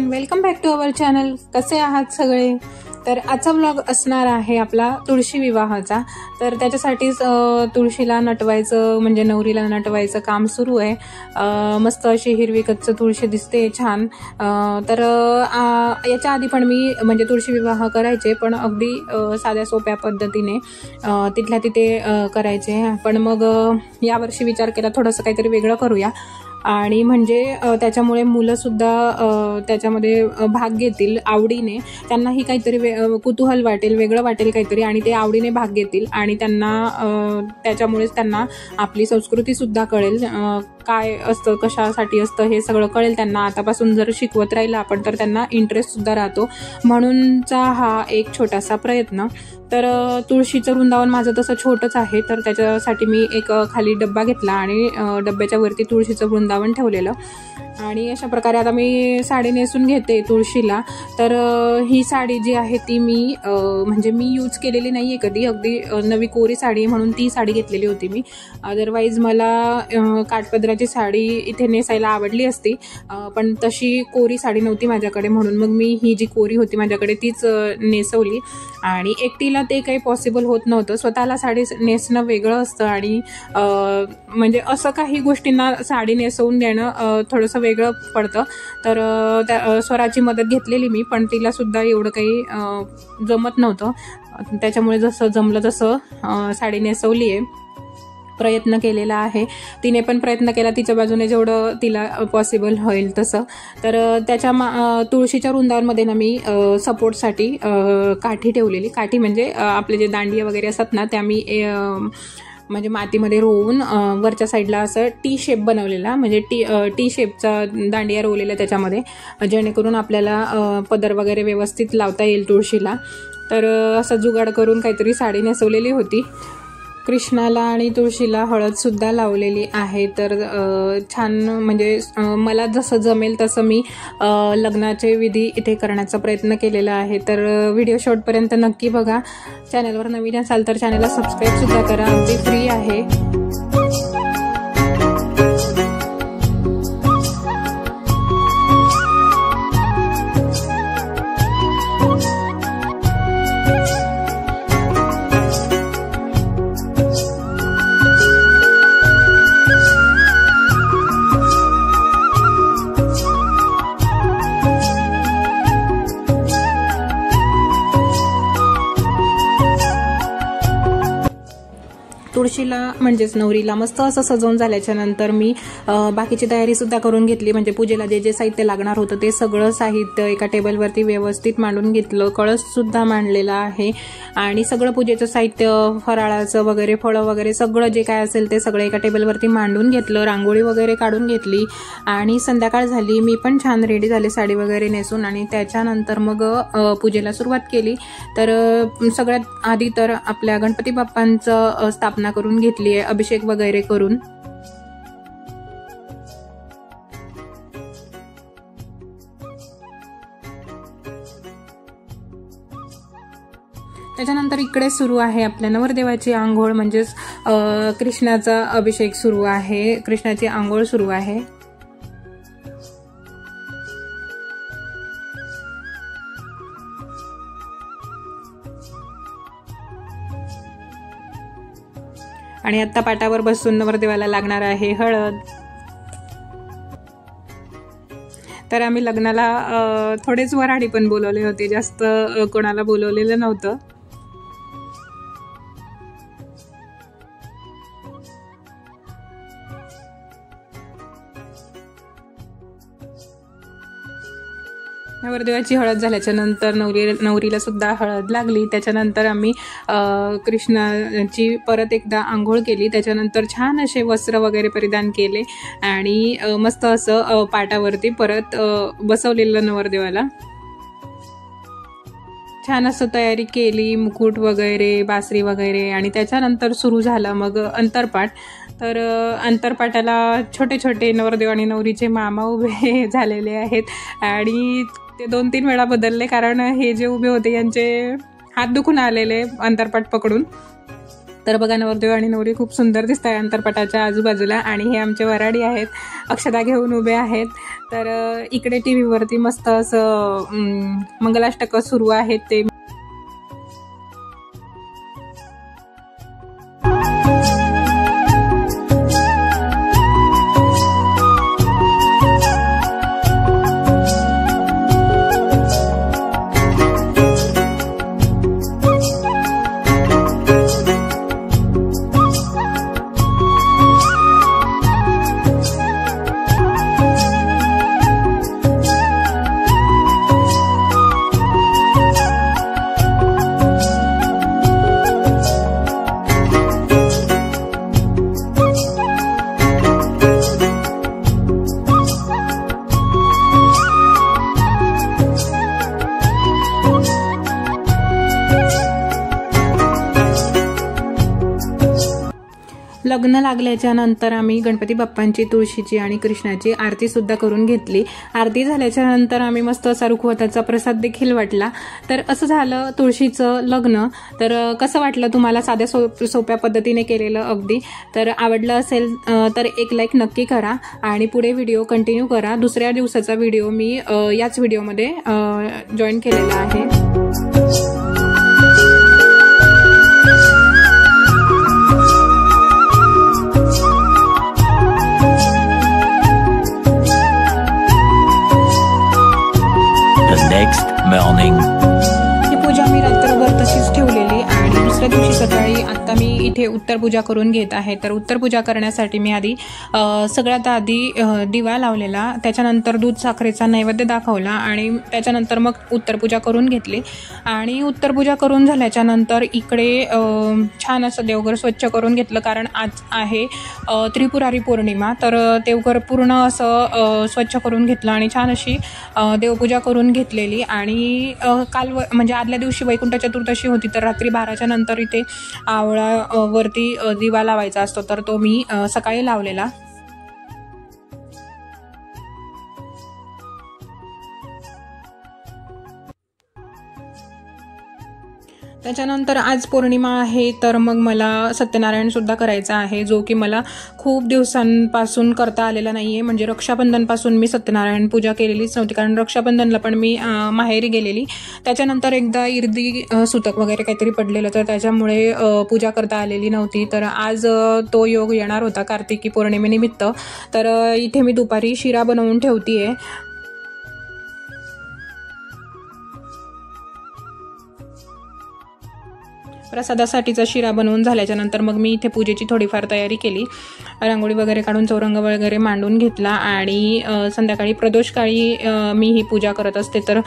Welcome back to our channel. कसे आहात सगळे? तर आजचा व्लॉग असणार आहे आपला तुळशी विवाहाचा. तर त्याच्यासाठीच तुळशीला नटवायचं म्हणजे नवरीला नटवायचं काम सुरू आहे. मस्त अशी हिरवी कच्च तुळशी दिसते छान. तर याच्या आधी पण मी म्हणजे तुळशी विवाह करायचे, पण अगदी साध्या सोप्या पद्धतीने तिथल्या तिथे करायचे. पण मग यावर्षी विचार केला थोडंसं काहीतरी वेगळं करूया, आणि म्हणजे त्याच्यामुळे मुलंसुद्धा त्याच्यामध्ये भाग घेतील आवडीने. त्यांनाही काहीतरी कुतूहल वाटेल, वेगळं वाटेल काहीतरी, आणि ते आवडीने भाग घेतील. आणि त्यांना त्याच्यामुळेच त्यांना आपली संस्कृतीसुद्धा कळेल, काय असतं कशासाठी असतं हे सगळं कळेल त्यांना. आतापासून जर शिकवत राहिलं आपण तर त्यांना इंटरेस्टसुद्धा राहतो, म्हणूनचा हा एक छोटासा प्रयत्न. तर तुळशीचं वृंदावन माझं तसं छोटंच आहे, तर त्याच्यासाठी मी एक खाली डब्बा घेतला आणि डब्याच्या वरती तुळशीचं वृंदावन ठेवलेलं. आणि अशा प्रकारे आता मी साडी नेसून घेते तुळशीला. तर ही साडी जी आहे ती मी म्हणजे मी यूज केलेली नाही आहे कधी, अगदी नवी कोरी साडी म्हणून ती साडी घेतलेली होती मी. अदरवाईज मला काठपदराची साडी इथे नेसायला आवडली असती, पण तशी कोरी साडी नव्हती माझ्याकडे, म्हणून मग मी ही जी कोरी होती माझ्याकडे तीच नेसवली. आणि एकटीला ते काही पॉसिबल होत नव्हतं, स्वतःला साडी नेसणं वेगळं असतं, आणि म्हणजे असं काही गोष्टींना साडी नेसवून देणं थोडंसं वेगळं पडतं. तर त्या स्वराची मदत घेतलेली मी, पण तिला सुद्धा एवढं काही जमत नव्हतं. त्याच्यामुळे जसं जमलं तसं साडी नेसवली आहे, प्रयत्न केलेला आहे. तिने पण प्रयत्न केला तिच्या बाजूने जेवढं तिला पॉसिबल होईल तसं. तर त्याच्या तुळशीच्या वृंदावनमध्ये ना मी सपोर्टसाठी काठी ठेवलेली. काठी म्हणजे आपले जे दांडिया वगैरे असतात ना, त्या मी म्हणजे मातीमध्ये रोवून वरच्या साईडला असं टी शेप बनवलेला, म्हणजे टी शेपचा दांडिया रोवलेला त्याच्यामध्ये, जेणेकरून आपल्याला पदर वगैरे व्यवस्थित लावता येईल तुळशीला. तर असं जुगाड करून काहीतरी साडी नेसवलेली होती. कृष्णाला आणि तुळशीला हळदसुद्धा लावलेली आहे. तर छान म्हणजे मला जसं जमेल तसं मी लग्नाचे विधी इथे करण्याचा प्रयत्न केलेला आहे. तर व्हिडिओ शेवटपर्यंत नक्की बघा. चॅनलवर नवीन असाल तर चॅनलला सबस्क्राईबसुद्धा करा, अगदी फ्री आहे. तुळशीला म्हणजेच नवरीला मस्त असं सजवून झाल्याच्या नंतर मी बाकीची तयारी सुद्धा करून घेतली. म्हणजे पूजेला जे जे साहित्य लागणार होतं ते सगळं साहित्य एका टेबलवरती व्यवस्थित मांडून घेतलं. कळस सुद्धा मांडलेला आहे, आणि सगळं पूजेचं साहित्य, फराळाचं वगैरे, फळं वगैरे सगळं जे काय असेल ते सगळं एका टेबलवरती मांडून घेतलं. रांगोळी वगैरे काढून घेतली, आणि संध्याकाळ झाली. मी पण छान रेडी झाले साडी वगैरे नेसून, आणि त्याच्यानंतर मग पूजेला सुरुवात केली. तर सगळ्यात आधी तर आपल्या गणपती बाप्पांचं स्थापना करून घेतली आहे, अभिषेक वगैरे करून. त्याच्यानंतर इकडे सुरू आहे आपल्या नवरदेवाची आंघोळ, म्हणजेच कृष्णाचा अभिषेक सुरू आहे, कृष्णाची आंघोळ सुरू आहे. आणि आता पाटावर बसून नवरदेवाला लागणार आहे हळद. तर आम्ही लग्नाला थोडेच वऱ्हाडी पण बोलवले होते, जास्त कोणाला बोलवलेलं नव्हतं. नवरदेवाची हळद झाल्याच्या नंतर नवरीला सुद्धा हळद लागली. त्याच्यानंतर आम्ही कृष्णाची परत एकदा आंघोळ केली. त्याच्यानंतर छान असे वस्त्र वगैरे परिधान केले, आणि मस्त असं पाटावरती परत बसवलेलं नवरदेवाला. छान असं तयारी केली, मुकुट वगैरे, बासरी वगैरे, आणि त्याच्यानंतर सुरू झालं मग अंतरपाट. तर अंतरपाटाला छोटे छोटे नवरदेव आणि नवरीचे मामा उभे झालेले आहेत आणि ते 2-3 वेळा बदलले, कारण हे जे उभे होते यांचे हात दुखून आलेले अंतरपाट पकडून. तर बघा, नवरदेव आणि नवरी खूप सुंदर दिसत आहे अंतरपाटाच्या आजूबाजूला, आणि हे आमचे वराडी आहेत, अक्षता घेऊन उभे आहेत. तर इकडे टी व्हीवरती मस्त असं मंगलाष्टक सुरू आहेत ते. लग्न लागल्याच्या नंतर आम्ही गणपती बाप्पांची, तुळशीची आणि कृष्णाची आरती सुद्धा करून घेतली. आरती झाल्याच्या नंतर आम्ही मस्त असा रुखवताचा प्रसाद देखील वाटला. तर असं झालं तुळशीचं लग्न. तर कसं वाटलं तुम्हाला साध्या सोप्या पद्धतीने केलेलं अगदी? तर आवडलं असेल तर एक लाईक नक्की करा आणि पुढे व्हिडिओ कंटिन्यू करा. दुसऱ्या दिवसाचा व्हिडिओ मी याच व्हिडिओमध्ये जॉईन केलेला आहे. ही पूजा मी रात्रभर तशीच ठेवलेली आणि दुसऱ्या दिवशी सकाळी आता मी इथे उत्तर पूजा करून घेत आहे. तर उत्तर पूजा करण्यासाठी मी आधी सगळ्यात आधी दिवा लावलेला, त्याच्यानंतर दूध साखरेचा नैवेद्य दाखवला आणि त्याच्यानंतर मग उत्तर पूजा करून घेतली. आणि उत्तर पूजा करून झाल्याच्या नंतर इकडे छान असं देवघर स्वच्छ करून घेतलं, कारण आज आहे त्रिपुरारी पौर्णिमा. तर देवघर पूर्ण असं स्वच्छ करून घेतलं आणि छान अशी देवपूजा करून घेतलेली. आणि काल म्हणजे आदल्या दिवशी वैकुंठ चतुर्दशी होती, तर रात्री 12च्या नंतर इथे आवळावरती दिवा लावायचा असतो, तर तो मी सकाळी लावलेला. त्याच्यानंतर आज पौर्णिमा आहे, तर मग मला सत्यनारायण सुद्धा करायचा आहे, जो की मला खूप दिवसांपासून करता आलेला नाहीये. म्हणजे रक्षाबंधनपासून मी सत्यनारायण पूजा केलेलीच नव्हती, कारण रक्षाबंधनला पण मी माहेरी गेलेली. त्याच्यानंतर एकदा इर्दी सुतक वगैरे काहीतरी पडलेलं, तर त्याच्यामुळे पूजा करता आलेली नव्हती. तर आज तो योग येणार होता कार्तिकी पौर्णिमेनिमित्त. तर इथे मी दुपारी शिरा बनवून ठेवतीये. प्रसादासाठीचा शिरा बनवून झाल्याच्या नंतर मग मी इथे पूजेची थोडीफार तयारी केली. रांगोळी वगैरे काढून चौरंग वगैरे मांडून घेतला आणि संध्याकाळी प्रदोषकाळी मी ही पूजा करत असते. तर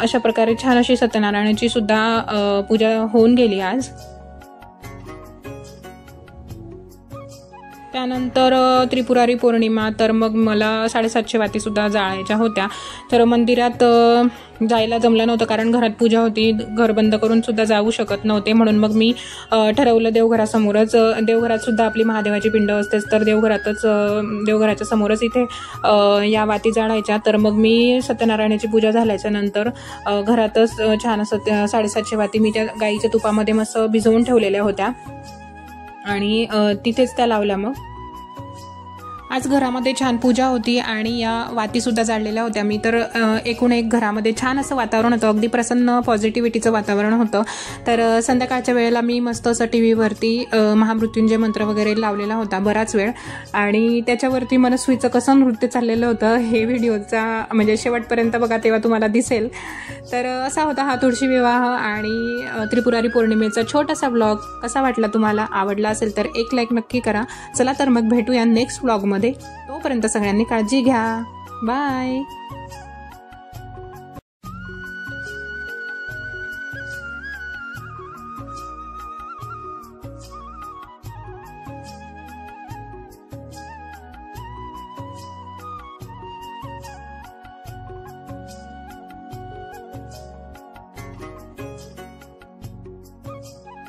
अशा प्रकारे छान अशी सत्यनारायणाची सुद्धा पूजा होऊन गेली आज. त्यानंतर त्रिपुरारी पौर्णिमा, तर मग मला 750 वातीसुद्धा जाळायच्या होत्या. तर मंदिरात जायला जमलं नव्हतं, कारण घरात पूजा होती, घर बंद करून सुद्धा जाऊ शकत नव्हते. म्हणून मग मी ठरवलं देवघरासमोरच, देवघरात सुद्धा आपली महादेवाची पिंड असतेच, तर देवघराच्या समोरच इथे या वाती जाळायच्या. तर मग मी सत्यनारायणाची पूजा झाल्याच्या नंतर घरातच छान असं 750 वाती मी त्या गाईच्या तुपामध्ये मस्त भिजवून ठेवलेल्या होत्या आणि तिथेच त्या लावल्या. मग आज घरामध्ये छान पूजा होती आणि या वातीसुद्धा जाळलेल्या होत्या मी. तर एकूण एक घरामध्ये छान असं वातावरण होतं, अगदी प्रसन्न पॉझिटिव्हिटीचं वातावरण होतं. तर संध्याकाळच्या वेळेला मी मस्त असं टी व्हीवरती महामृत्युंजय मंत्र वगैरे लावलेला होता बराच वेळ, आणि त्याच्यावरती मनस्वीचं कसं नृत्य चाललेलं होतं हे व्हिडिओचा म्हणजे शेवटपर्यंत बघा, तेव्हा तुम्हाला दिसेल. तर असा होता हा तुळशी विवाह आणि त्रिपुरारी पौर्णिमेचा छोटासा व्लॉग. कसा वाटला तुम्हाला? आवडला असेल तर एक लाईक नक्की करा. चला तर मग भेटूया नेक्स्ट व्लॉगमध्ये. तोपर्यंत सगळ्यांनी काळजी घ्या. बाय.